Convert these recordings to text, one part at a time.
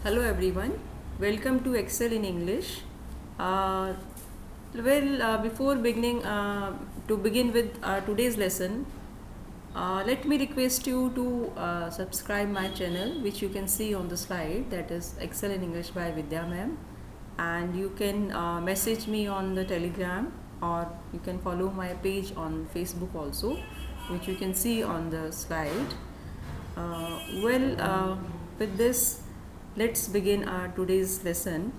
Hello everyone, welcome to Excel in English. Uh, Before beginning to begin with today's lesson, let me request you to subscribe my channel, which you can see on the slide. That is Excel in English by Vidya ma'am, and you can message me on the Telegram, or you can follow my page on Facebook also, which you can see on the slide. Uh, well, uh, with this, let's begin our today's lesson.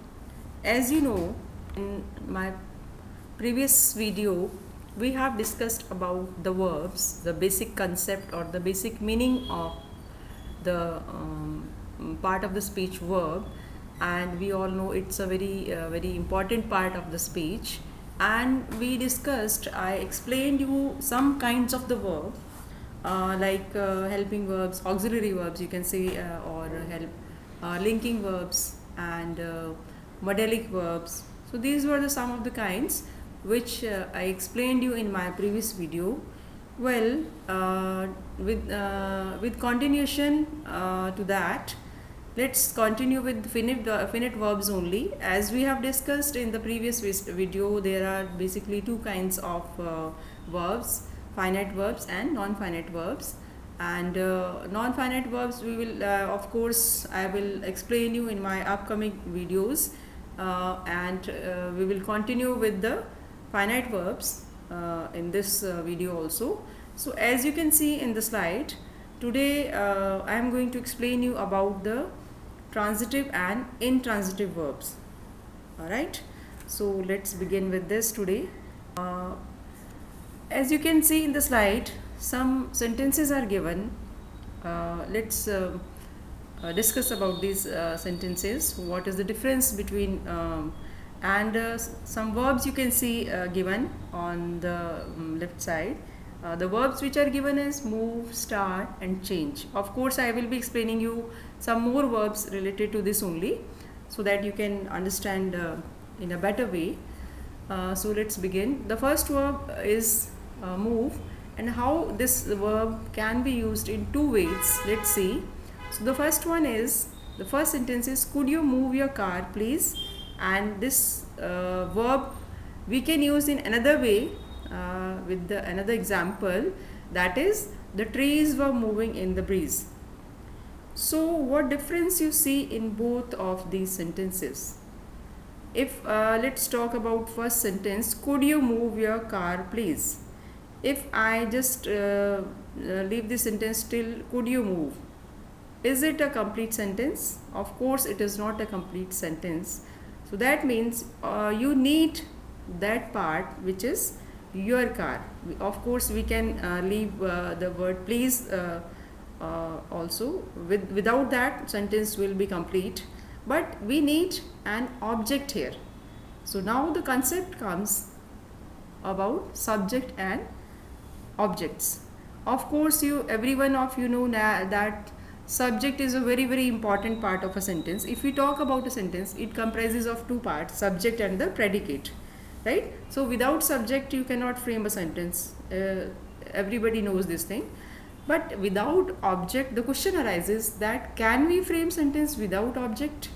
As you know, in my previous video, we have discussed about the verbs, the basic concept or the basic meaning of the part of the speech verb, and we all know it's a very important part of the speech. And we discussed, I explained you some kinds of the verb, like helping verbs, auxiliary verbs, you can say, or help linking verbs and modelic verbs. So these were the some of the kinds which I explained you in my previous video. Well, with continuation to that, let's continue with finite verbs only. As we have discussed in the previous video, there are basically two kinds of verbs: finite verbs and non-finite verbs. And non-finite verbs, we will of course I will explain you in my upcoming videos, and we will continue with the finite verbs in this video also. So as you can see in the slide, today I am going to explain you about the transitive and intransitive verbs. Alright, so let's begin with this today. As you can see in the slide, some sentences are given. Let's discuss about these sentences. What is the difference between and some verbs you can see given on the left side. The verbs which are given is move, start and change. Of course, I will be explaining you some more verbs related to this only, so that you can understand in a better way. So let's begin. The first verb is move, and how this verb can be used in two ways. Let's see. So the first sentence is, could you move your car please? And this verb we can use in another way with another example, that is, the trees were moving in the breeze. So what difference you see in both of these sentences? If let's talk about first sentence, could you move your car please? If I just leave this sentence till could you move, is it a complete sentence? Of course it is not a complete sentence. So that means you need that part which is your car. Of course we can leave the word please also. Without that, sentence will be complete, but we need an object here. So now the concept comes about subject and objects. Of course, every one of you know that subject is a very important part of a sentence. If we talk about a sentence, it comprises of two parts: subject and the predicate, right? So without subject you cannot frame a sentence. Everybody knows this thing. But without object, the question arises that can we frame sentence without object,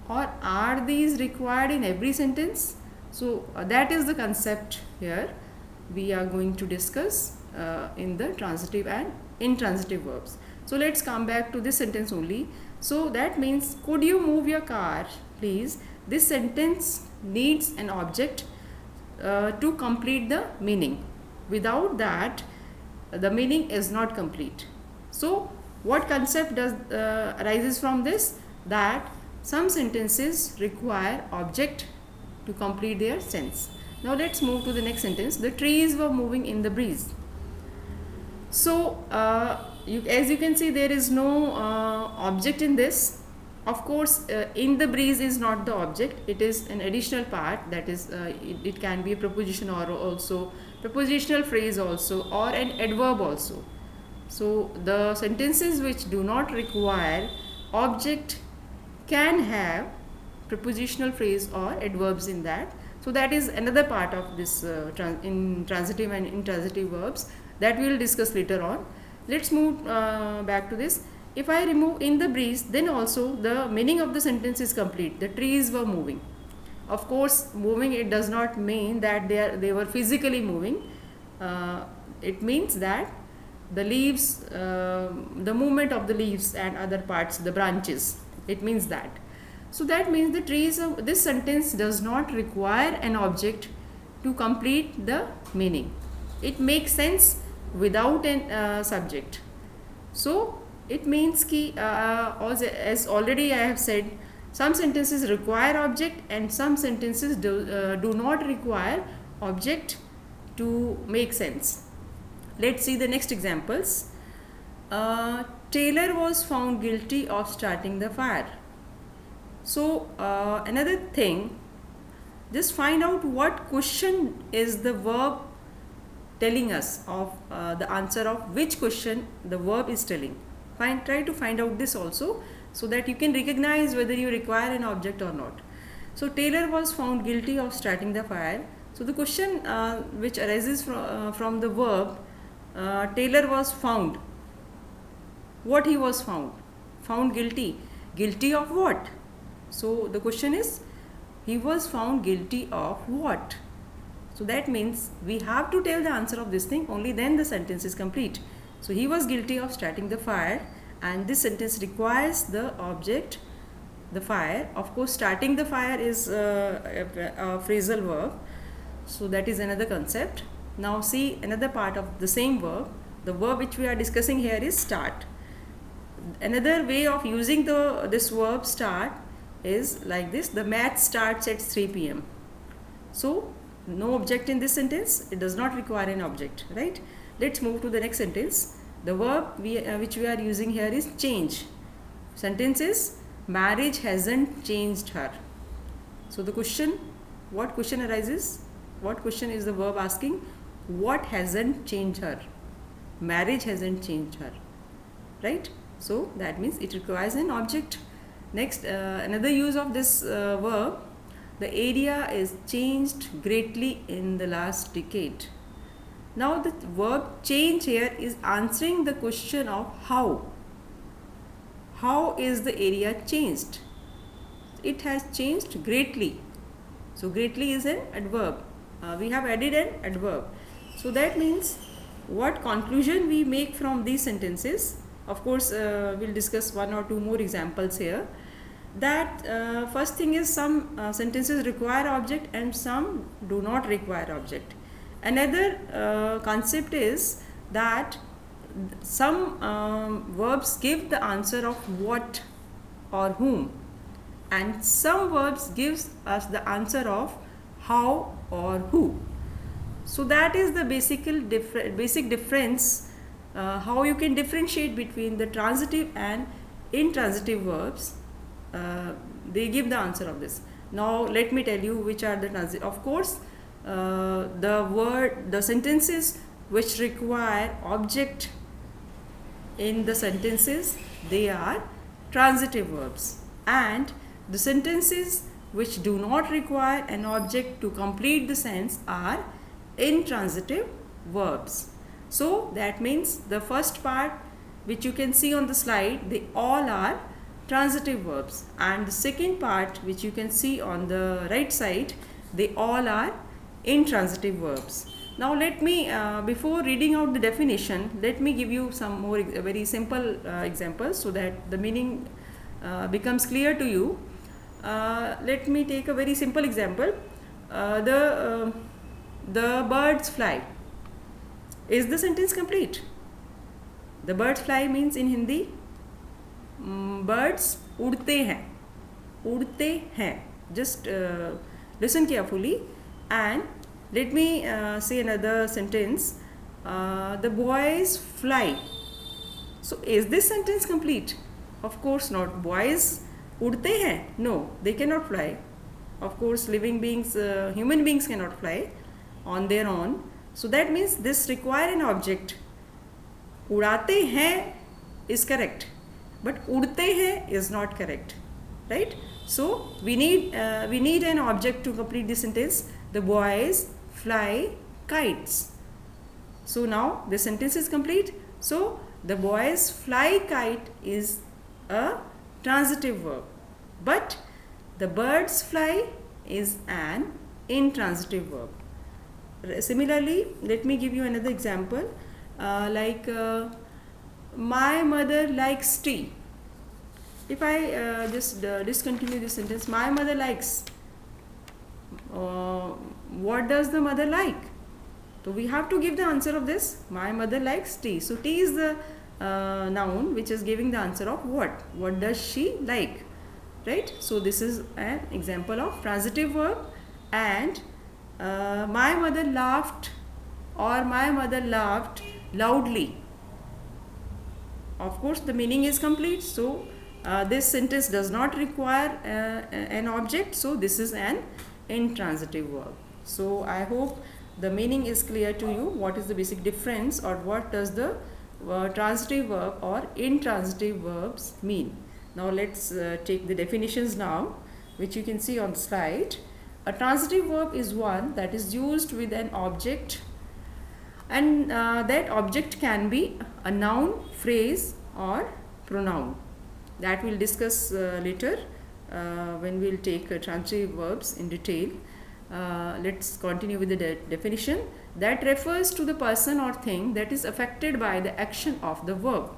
or are these required in every sentence? So that is the concept here we are going to discuss in the transitive and intransitive verbs. So let's come back to this sentence only. So that means, could you move your car please? This sentence needs an object to complete the meaning. Without that, the meaning is not complete. So what concept does arises from this? That some sentences require object to complete their sense. Now let's move to the next sentence. The trees were moving in the breeze. So as you can see, there is no object in this. Of course, in the breeze is not the object. It is an additional part, that is it can be a preposition or also prepositional phrase also, or an adverb also. So the sentences which do not require object can have prepositional phrase or adverbs in that. So that is another part of this in transitive and intransitive verbs that we will discuss later on. Let's move back to this. If I remove in the breeze, then also the meaning of the sentence is complete. The trees were moving. Of course, moving, it does not mean that they were physically moving. It means that the leaves, the movement of the leaves and other parts, the branches, it means that. So that means the trees of this sentence does not require an object to complete the meaning. It makes sense without an subject. So it means ki, as already I have said, some sentences require object and some sentences do not require object to make sense. Let's see the next examples. Taylor was found guilty of starting the fire. So another thing, just find out what question is the verb telling us of the answer of which question the verb is telling. Try to find out this also, so that you can recognize whether you require an object or not. So Taylor was found guilty of starting the fire. So the question which arises from the verb Taylor was found. What he was found? Found guilty. Guilty of what? So the question is, he was found guilty of what? So that means we have to tell the answer of this thing, only then the sentence is complete. So he was guilty of starting the fire, and this sentence requires the object, the fire. Of course, starting the fire is a phrasal verb. So that is another concept. Now see another part of the same verb. The verb which we are discussing here is start. Another way of using this verb start is like this: the match starts at 3 p.m. So no object in this sentence. It does not require an object, right? Let's move to the next sentence. The verb which we are using here is change. Sentence is, marriage hasn't changed her. So the question, what question arises? What question is the verb asking? What hasn't changed her? Marriage hasn't changed her, right? So that means it requires an object. Next, another use of this verb, the area is changed greatly in the last decade. Now the verb change here is answering the question of how. How is the area changed? It has changed greatly. So greatly is an adverb. We have added an adverb. So that means what conclusion we make from these sentences. Of course, we'll discuss one or two more examples here. That first thing is, some sentences require object and some do not require object. Another concept is that some verbs give the answer of what or whom, and some verbs gives us the answer of how or who. So that is the basic difference, how you can differentiate between the transitive and intransitive verbs. They give the answer of this. Now let me tell you which are the transitive. Of course, the sentences which require object in the sentences, they are transitive verbs, and the sentences which do not require an object to complete the sense are intransitive verbs. So that means the first part which you can see on the slide, they all are transitive verbs, and the second part which you can see on the right side, they all are intransitive verbs. Now let me, before reading out the definition, let me give you some more very simple examples so that the meaning becomes clear to you. Let me take a very simple example. The birds fly. Is the sentence complete? The birds fly means in Hindi, birds उड़ते हैं. उड़ते हैं. Just listen carefully and let me say another sentence. The boys fly. So is this sentence complete? Of course not. Boys उड़ते हैं? No, they cannot fly. Of course, living beings, human beings cannot fly on their own. So that means this require an object. उड़ाते हैं is correct, but उड़ते हैं is not correct, right? So we need an object to complete this sentence. The boys fly kites. So now the sentence is complete. So the boys fly kite is a transitive verb, but the birds fly is an intransitive verb. Similarly, let me give you another example. My mother likes tea. If I just discontinue this sentence, my mother likes, what does the mother like? So we have to give the answer of this. My mother likes tea. So tea is the noun which is giving the answer of what. What does she like? Right? So this is an example of transitive verb. And my mother laughed, or my mother laughed loudly. Of course, the meaning is complete. So this sentence does not require an object. So this is an intransitive verb. So I hope the meaning is clear to you. What is the basic difference, or what does the transitive verb or intransitive verbs mean? Now let's take the definitions now, which you can see on the slide. A transitive verb is one that is used with an object, and that object can be a noun, phrase, or pronoun. That we'll discuss later when we'll take transitive verbs in detail. Let's continue with the definition. That refers to the person or thing that is affected by the action of the verb.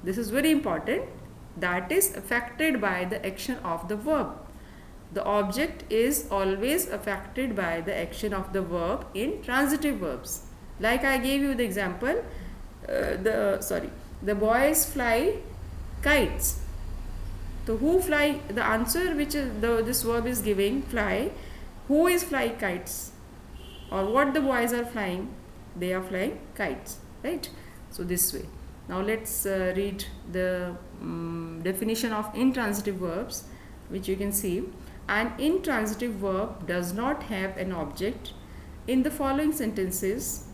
This is very important. That is affected by the action of the verb. The object is always affected by the action of the verb in transitive verbs. Like I gave you the example, the boys fly kites. So who fly? The answer which is this verb is giving, fly. Who is flying kites? Or what the boys are flying? They are flying kites, right? So this way. Now let's read the definition of intransitive verbs, which you can see. An intransitive verb does not have an object. In the following sentences,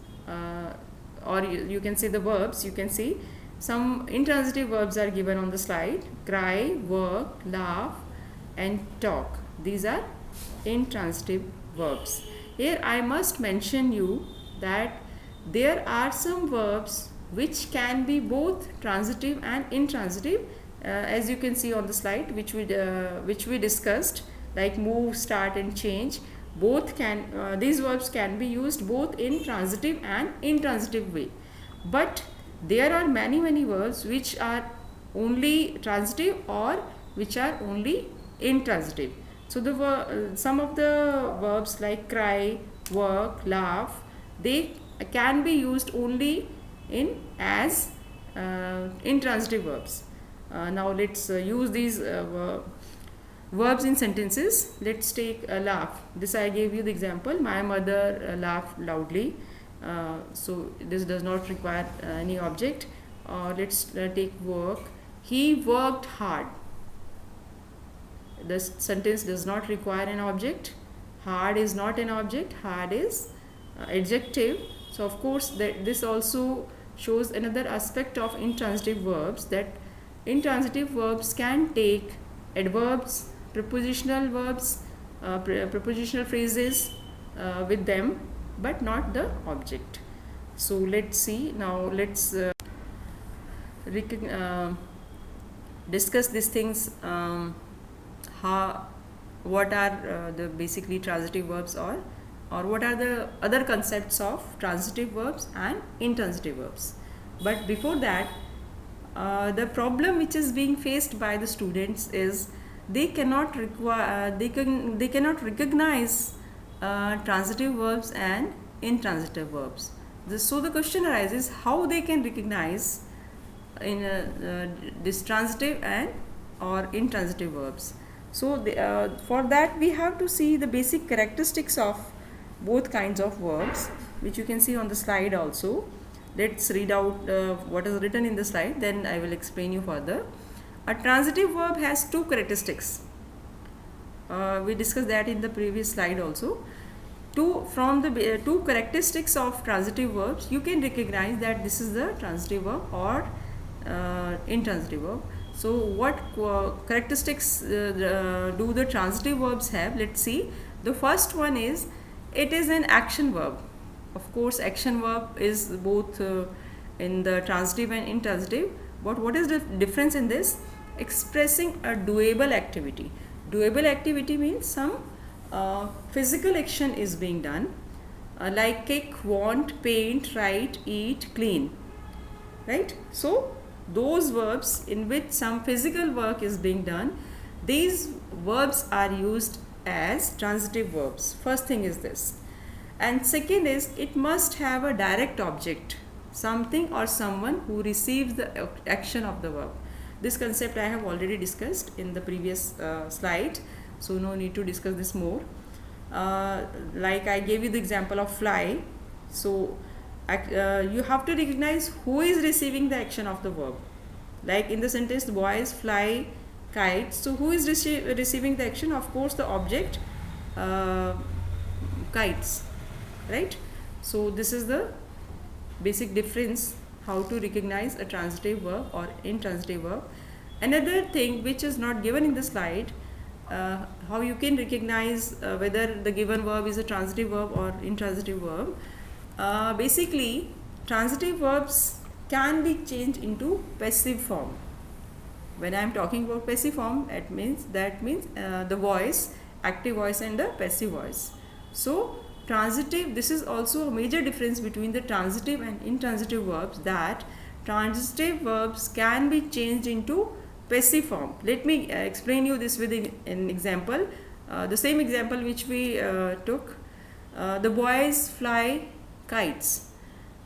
or you can say the verbs, you can see some intransitive verbs are given on the slide. Cry, work, laugh, and talk. These are intransitive verbs. Here I must mention you that there are some verbs which can be both transitive and intransitive, as you can see on the slide, which we discussed, like move, start, and change. Both can these verbs can be used both in transitive and intransitive way. But there are many verbs which are only transitive or which are only intransitive. So some of the verbs like cry, work, laugh, they can be used only in as intransitive verbs. Now let's use these verbs in sentences. Let's take laugh. This I gave you the example. My mother laughed loudly. So this does not require any object. Let's take work. He worked hard. This sentence does not require an object. Hard is not an object. Hard is adjective. So of course this also shows another aspect of intransitive verbs, that intransitive verbs can take adverbs, prepositional verbs, prepositional phrases with them, but not the object. So let's see now. Let's discuss these things. What are the basically transitive verbs, or what are the other concepts of transitive verbs and intransitive verbs. But before that, the problem which is being faced by the students is they cannot recognize transitive verbs and intransitive verbs. So the question arises how they can recognize in this transitive and or intransitive verbs. So for that we have to see the basic characteristics of both kinds of verbs, which you can see on the slide also. Let's read out what is written in the slide, then I will explain you further. A transitive verb has two characteristics. We discussed that in the previous slide also. From the two characteristics of transitive verbs, you can recognize that this is the transitive verb or intransitive verb. So what characteristics do the transitive verbs have? Let's see. The first one is it is an action verb. Of course, action verb is both in the transitive and intransitive. But what is the difference in this? Expressing a doable activity. Doable activity means some physical action is being done, like kick, want, paint, write, eat, clean, right? So those verbs in which some physical work is being done, these verbs are used as transitive verbs. First thing is this. And second is, it must have a direct object, something or someone who receives the action of the verb. This concept I have already discussed in the previous slide, so no need to discuss this more. Like I gave you the example of fly. So you have to recognize who is receiving the action of the verb. Like in the sentence, the boys fly kites. So who is receiving the action? Of course, the object kites, right? So this is the basic difference, how to recognize a transitive verb or intransitive verb. Another thing which is not given in the slide, how you can recognize whether the given verb is a transitive verb or intransitive verb. Basically, transitive verbs can be changed into passive form. When I am talking about passive form, that means the voice, active voice and the passive voice. So transitive, this is also a major difference between the transitive and intransitive verbs, that transitive verbs can be changed into passive form. Let me explain you this with an example. The same example which we took, the boys fly kites.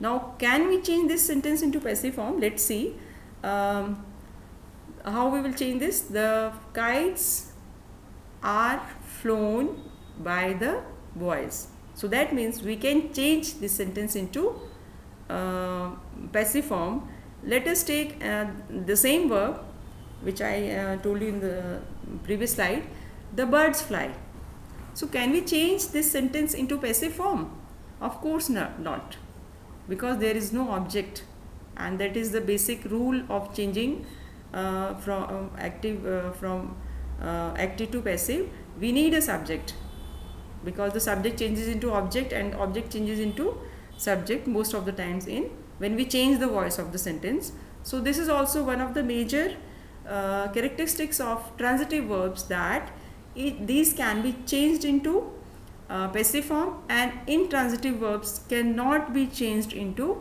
Now can we change this sentence into passive form? Let's see how we will change this. The kites are flown by the boys. So that means we can change this sentence into passive form. Let us take the same verb which I told you in the previous slide, the birds fly. So can we change this sentence into passive form? Of course not, because there is no object, and that is the basic rule of changing from active to passive. We need a subject, because the subject changes into object and object changes into subject most of the times when we change the voice of the sentence. So this is also one of the major characteristics of transitive verbs, that these can be changed into passive form, and intransitive verbs cannot be changed into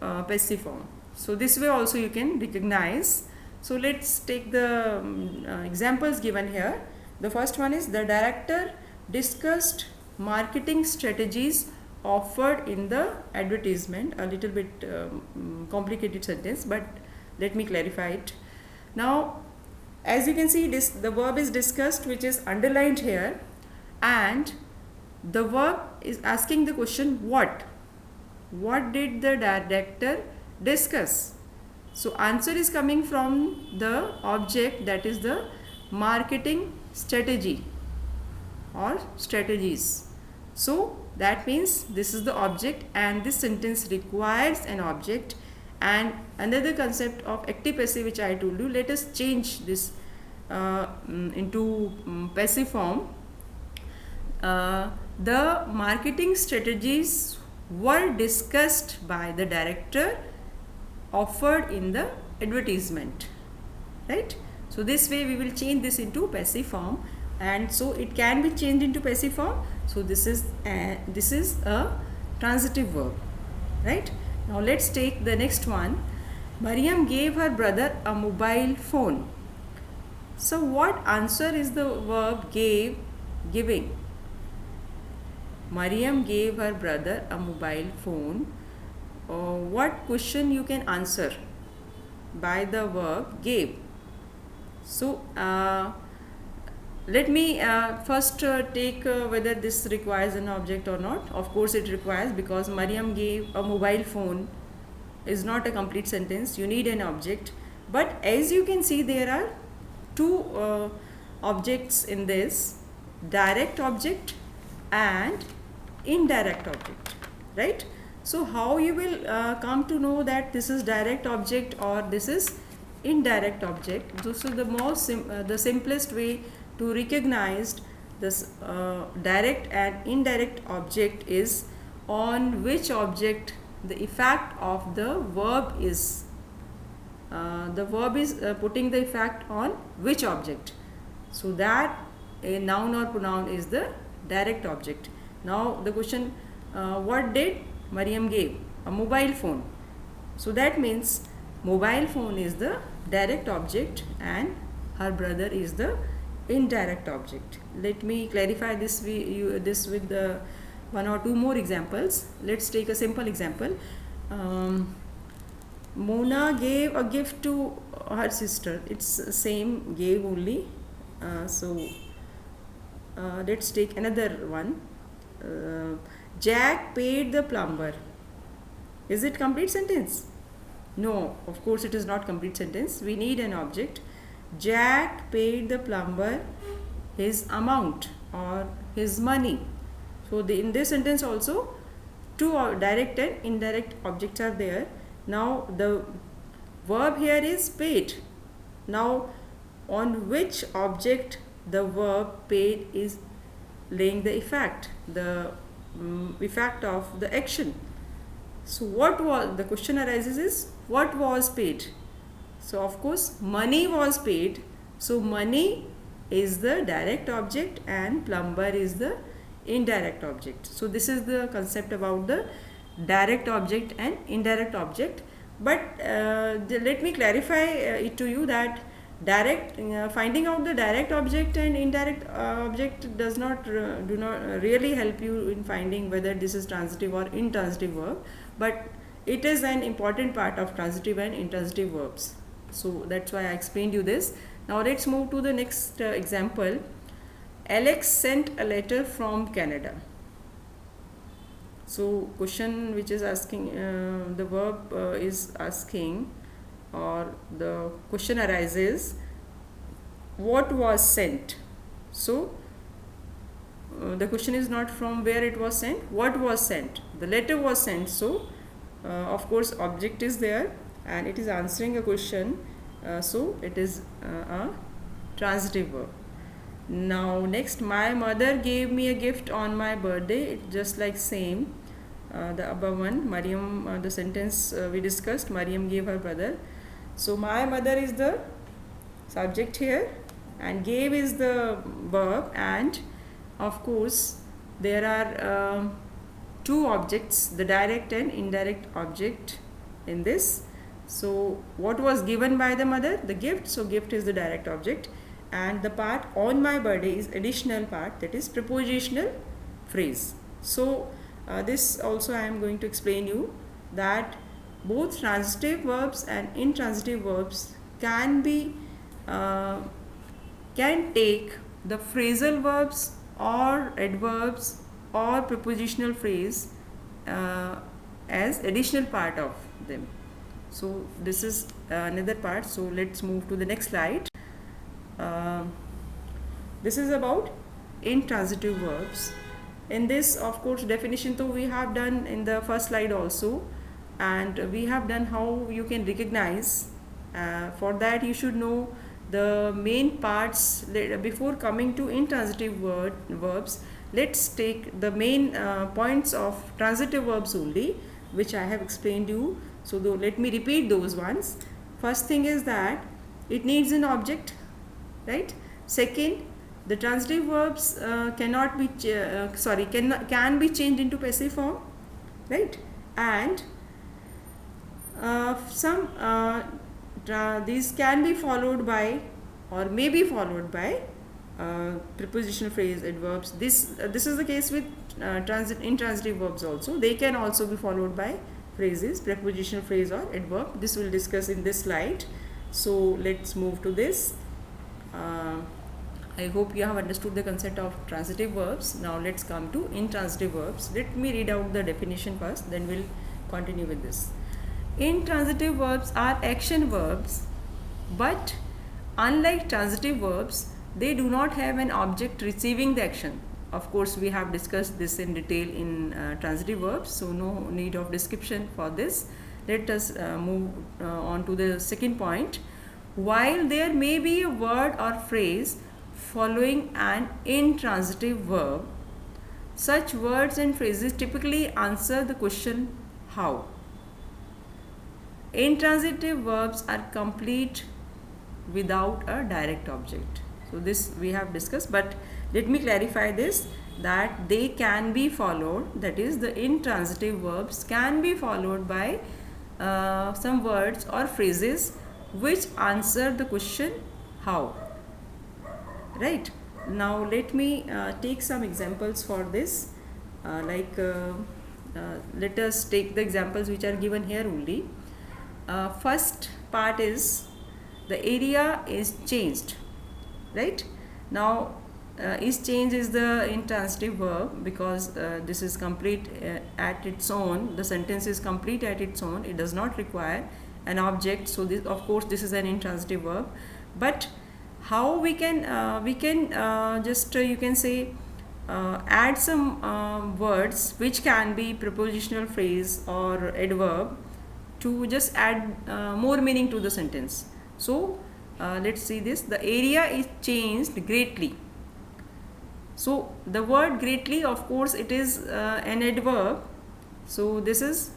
passive form. So this way also you can recognize. So let's take the examples given here. The first one is, the director discussed marketing strategies offered in the advertisement. A little bit complicated sentence, but let me clarify it. Now as you can see, the verb is discussed, which is underlined here, and the verb is asking the question what did the director discuss. So answer is coming from the object, that is the marketing strategy or strategies. So that means this is the object, and this sentence requires an object. And another concept of active passive which I told you, let us change this into passive form. The marketing strategies were discussed by the director offered in the advertisement, right? So this way we will change this into passive form, and so it can be changed into passive form. So this is a transitive verb, right? Now let's take the next one. Mariam gave her brother a mobile phone. So what answer is the verb giving? Mariam gave her brother a mobile phone. What question you can answer by the verb gave? So let me first take whether this requires an object or not. Of course it requires, because Mariam gave a mobile phone is not a complete sentence. You need an object. But as you can see, there are two objects in this, direct object and indirect object, right? So how you will come to know that this is direct object or this is indirect object? This is the simplest way to recognize this direct and indirect object is on which object the effect of the verb is putting the effect on which object. So that a noun or pronoun is the direct object. Now the question, what did Mariam gave? A mobile phone. So that means mobile phone is the direct object and her brother is the indirect object. Let me clarify this with the one or two more examples. Let's take a simple example. Mona gave a gift to her sister. It's same, gave only. Let's take another one. Jack paid the plumber. Is it complete sentence? No, of course it is not complete sentence. We need an object. Jack paid the plumber his amount or his money. So in this sentence also two direct and indirect objects are there. Now the verb here is paid. Now on which object the verb paid is laying the effect, the effect of the action. So what was, the question arises is, what was paid? So of course money was paid. So money is the direct object and plumber is the indirect object. So this is the concept about the direct object and indirect object. But let me clarify it to you that direct finding out the direct object and indirect object does not do not really help you in finding whether this is transitive or intransitive verb, but it is an important part of transitive and intransitive verbs. So that's why I explained you this. Now let's move to the next example. Alex sent a letter from Canada. So question which is asking, the verb is asking, or the question arises, what was sent? So the question is not from where it was sent, what was sent. The letter was sent, so of course object is there and it is answering a question, so it is a transitive verb. Now next, my mother gave me a gift on my birthday. It's just like same, the above one. Mariam, the sentence we discussed, Mariam gave her brother. So my mother is the subject here and gave is the verb, and of course there are two objects, the direct and indirect object in this. So what was given by the mother? The gift. So gift is the direct object, and the part on my birthday is additional part, that is prepositional phrase. So this also I am going to explain you that both transitive verbs and intransitive verbs can be can take the phrasal verbs or adverbs or prepositional phrase as additional part of them. So this is another part. So let's move to the next slide. This is about intransitive verbs. In this, of course, definition we have done in the first slide also, and we have done how you can recognize. For that you should know the main parts. Before coming to intransitive verbs, let's take the main points of transitive verbs only, which I have explained you. So let me repeat those ones. First thing is that it needs an object, right? Second, the transitive verbs cannot be can be changed into passive form, right? And these can be followed by or may be followed by prepositional phrase, adverbs. This is the case with intransitive verbs also. They can also be followed by phrases, prepositional phrase or adverb. This we'll discuss in this slide. So let's move to this. I hope you have understood the concept of transitive verbs. Now let's come to intransitive verbs. Let me read out the definition first, then we'll continue with this. Intransitive verbs are action verbs, but unlike transitive verbs, they do not have an object receiving the action. Of course, we have discussed this in detail in transitive verbs, so no need of description for this. Let us move on to the second point. While there may be a word or phrase following an intransitive verb, such words and phrases typically answer the question how. Intransitive verbs are complete without a direct object. So this we have discussed, but let me clarify this, that they can be followed, that is the intransitive verbs can be followed by some words or phrases which answer the question how. Right. Now let me take some examples for this. Let us take the examples which are given here only. First part is the area is changed. Right. Now is changed is the intransitive verb, because this is complete at its own. The sentence is complete at its own. It does not require an object. So this, of course, this is an intransitive verb. But how we can just you can say add some words which can be prepositional phrase or adverb to just add more meaning to the sentence. So let's see this. The area is changed greatly. So the word greatly, of course, it is an adverb. So this is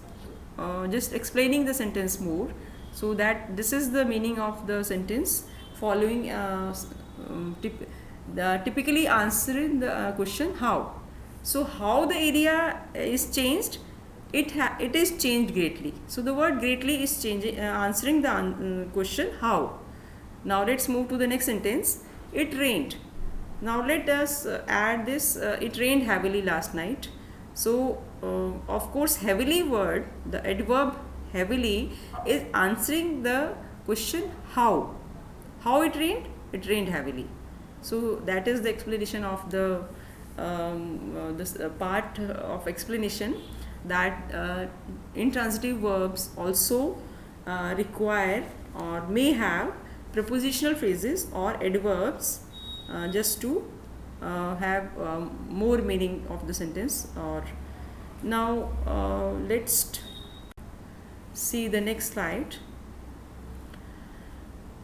just explaining the sentence more, so that this is the meaning of the sentence following typically answering the question how. So how the area is changed, it is changed greatly. So the word greatly is changing answering the question how. Now let's move to the next sentence. It rained. Now let us add this, it rained heavily last night. So of course heavily word, the adverb heavily is answering the question how. How it rained? It rained heavily. So that is the explanation of the this part of explanation, that intransitive verbs also require or may have prepositional phrases or adverbs just to have more meaning of the sentence. Or now let's see the next slide.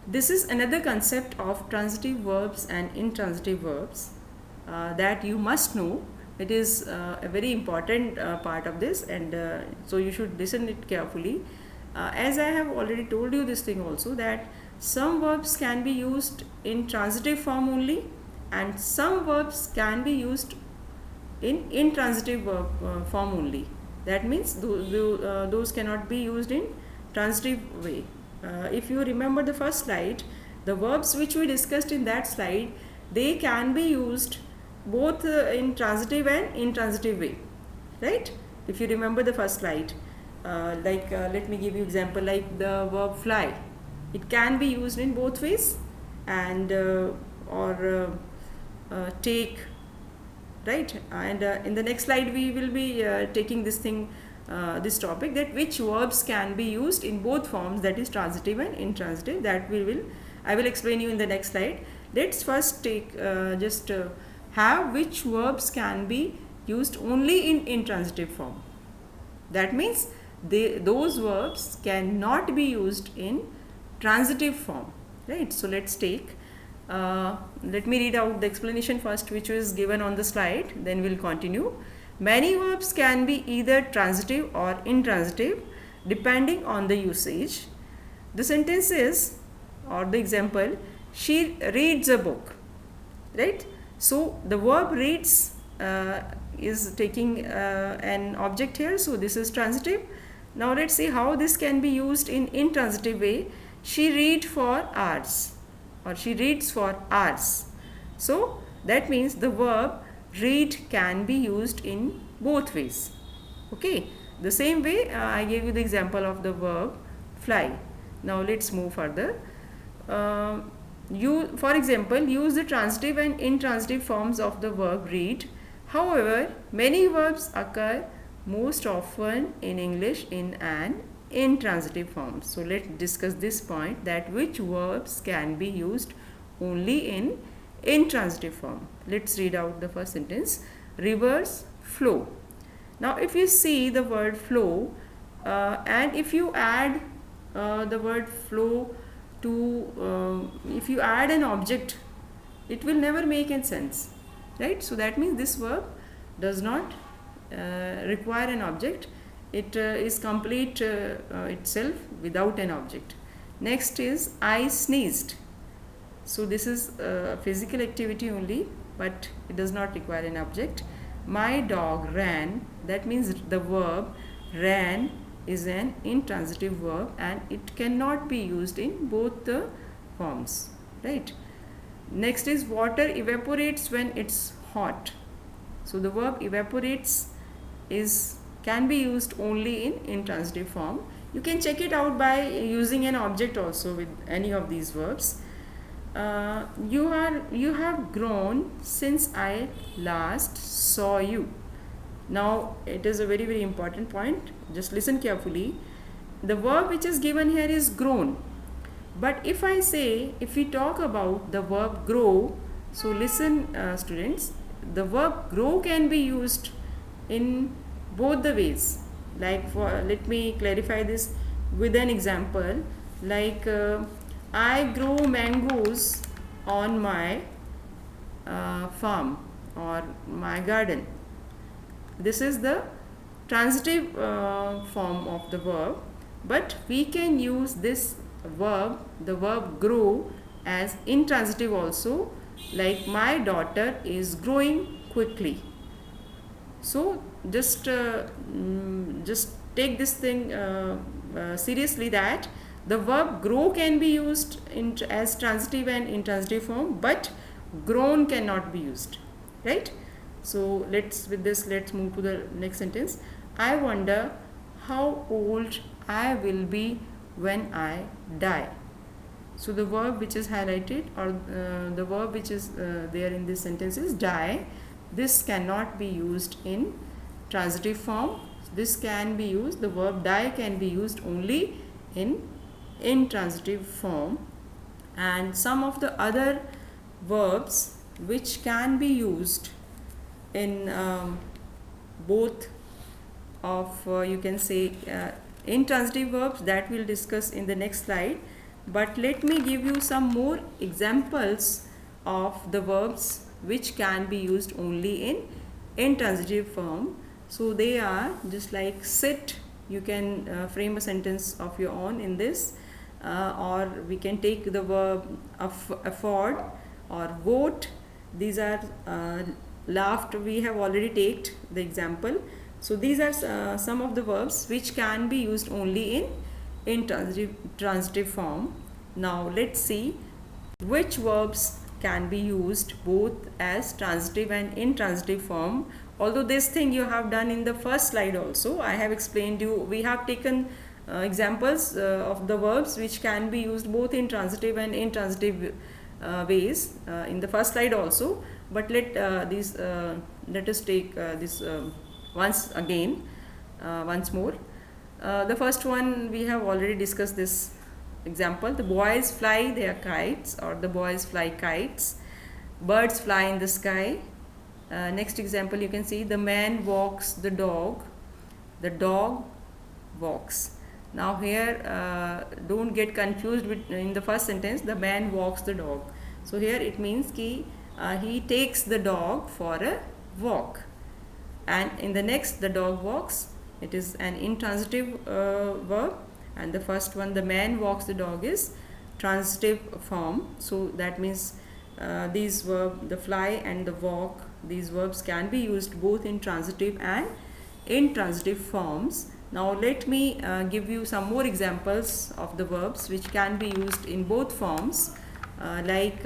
This is another concept of transitive verbs and intransitive verbs that you must know. It is a very important part of this, and so you should listen it carefully. As I have already told you this thing also, that some verbs can be used in transitive form only, and some verbs can be used in intransitive verb form only. That means those cannot be used in transitive way. If you remember the first slide, the verbs which we discussed in that slide, they can be used both in transitive and intransitive way, right? If you remember the first slide, let me give you example, like the verb fly. It can be used in both ways, and take, right? And in the next slide we will be taking this thing, this topic, that which verbs can be used in both forms, that is transitive and intransitive. That I will explain you in the next slide. Let's first take have which verbs can be used only in intransitive form. That means those verbs cannot be used in transitive form, right? So let's take let me read out the explanation first, which is given on the slide, then we'll continue. Many verbs can be either transitive or intransitive depending on the usage. The sentence is, or the example, she reads a book, right? So the verb reads is taking an object here, so this is transitive. Now let's see how this can be used in intransitive way. She read for hours, or she reads for hours. So that means the verb read can be used in both ways. Okay, the same way I gave you the example of the verb fly. Now let's move further. You, for example, use the transitive and intransitive forms of the verb read. However, many verbs occur most often in English in an intransitive form. So let's discuss this point, that which verbs can be used only in intransitive form. Let's read out the first sentence. Rivers flow. Now if you see the word flow and if you add the word flow to if you add an object, it will never make any sense, right? So that means this verb does not require an object. it is complete itself without an object. Next is I sneezed. So this is a physical activity only, but it does not require an object. My dog ran. That means the verb ran is an intransitive verb and it cannot be used in both the forms, right? Next is water evaporates when it's hot. So the verb evaporates can be used only in intransitive form. You can check it out by using an object also with any of these verbs. You have grown since I last saw you. Now it is a very, very important point. Just listen carefully. The verb which is given here is grown. But if we talk about the verb grow, so listen students, the verb grow can be used in both the ways. Like let me clarify this with an example. Like I grow mangoes on my farm or my garden. This is the transitive form of the verb, but we can use this verb, the verb grow, as intransitive also, like my daughter is growing quickly. So just take this thing seriously, that the verb grow can be used as transitive and intransitive form, but grown cannot be used, right? So let's move to the next sentence. I wonder how old I will be when I die. So the verb which is highlighted, or the verb which is there in this sentence is die. This cannot be used in transitive form. This can be used, the verb die can be used only in intransitive form. And some of the other verbs which can be used in both of you can say intransitive verbs, that we'll discuss in the next slide. But let me give you some more examples of the verbs which can be used only in intransitive form. So they are just like sit. You can frame a sentence of your own in this, or we can take the verb afford or vote. These are laughed, we have already taken the example. So these are some of the verbs which can be used only in intransitive form. Now let's see which verbs can be used both as transitive and intransitive form. Although this thing you have done in the first slide also, I have explained you, we have taken examples of the verbs which can be used both in transitive and intransitive ways in the first slide also. But let us take this once again, once more. The first one we have already discussed this example. The boys fly their kites, or the boys fly kites. Birds fly in the sky. Next example, you can see the man walks the dog walks. Now here don't get confused with in the first sentence, the man walks the dog. So here it means he takes the dog for a walk, and in the next the dog walks, it is an intransitive verb, and the first one, the man walks the dog, is transitive form. So that means these verbs, the fly and the walk, these verbs can be used both in transitive and intransitive forms. Now let me give you some more examples of the verbs which can be used in both forms, like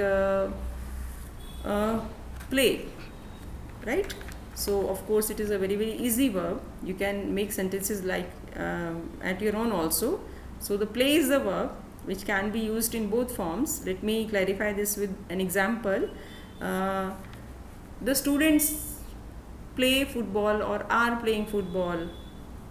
play, right? So of course it is a very, very easy verb. You can make sentences like at your own also. So the play is the verb which can be used in both forms. Let me clarify this with an example. The students play football or are playing football.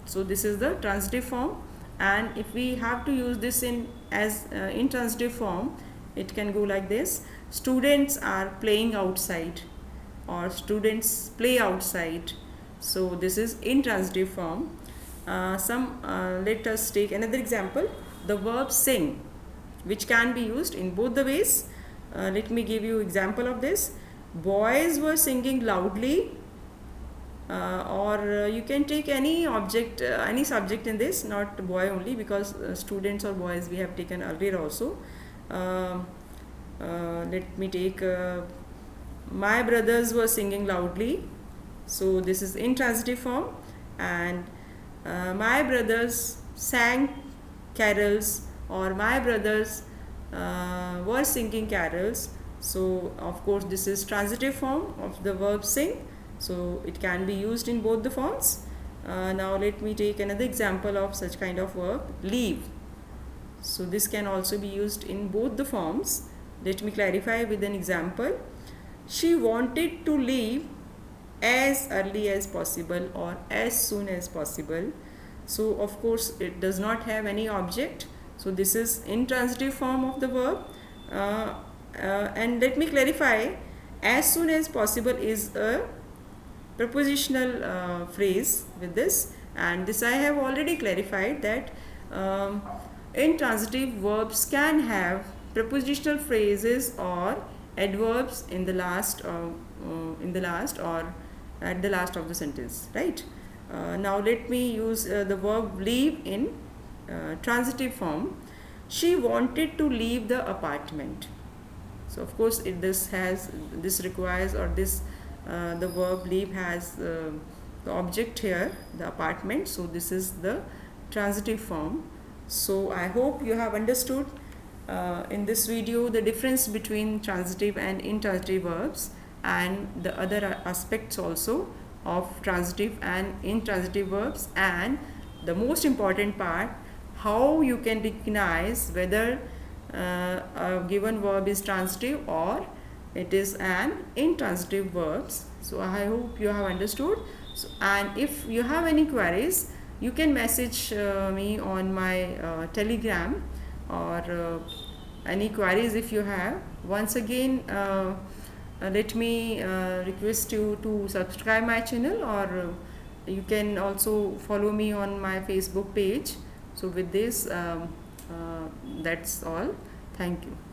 So this is the transitive form, and if we have to use this in intransitive form, it can go like this: students are playing outside, or students play outside. So this is intransitive form. Let us take another example, the verb sing, which can be used in both the ways. Let me give you example of this. Boys were singing loudly or you can take any object, any subject in this, not boy only, because students or boys we have taken earlier also. Um Let me take my brothers were singing loudly, so this is intransitive form. And my brothers sang carols, or my brothers were singing carols. So of course this is transitive form of the verb sing, so it can be used in both the forms. Now let me take another example of such kind of verb, leave. So this can also be used in both the forms. Let me clarify with an example. She wanted to leave as early as possible or as soon as possible. So of course it does not have any object, so this is intransitive form of the verb. And let me clarify, as soon as possible is a prepositional phrase with this, and this I have already clarified that intransitive verbs can have prepositional phrases or adverbs in the last or at the last of the sentence, right? Now let me use the verb leave in transitive form. She wanted to leave the apartment. So of course this requires, or this the verb leave has the object here, the apartment, so this is the transitive form. So I hope you have understood in this video the difference between transitive and intransitive verbs, and the other aspects also of transitive and intransitive verbs, and the most important part, how you can recognize whether a given verb is transitive or it is an intransitive verbs. So I hope you have understood. So, and if you have any queries, you can message me on my telegram, or any queries if you have. Once again, let me request you to subscribe my channel, or you can also follow me on my Facebook page. So with this, that's all. Thank you.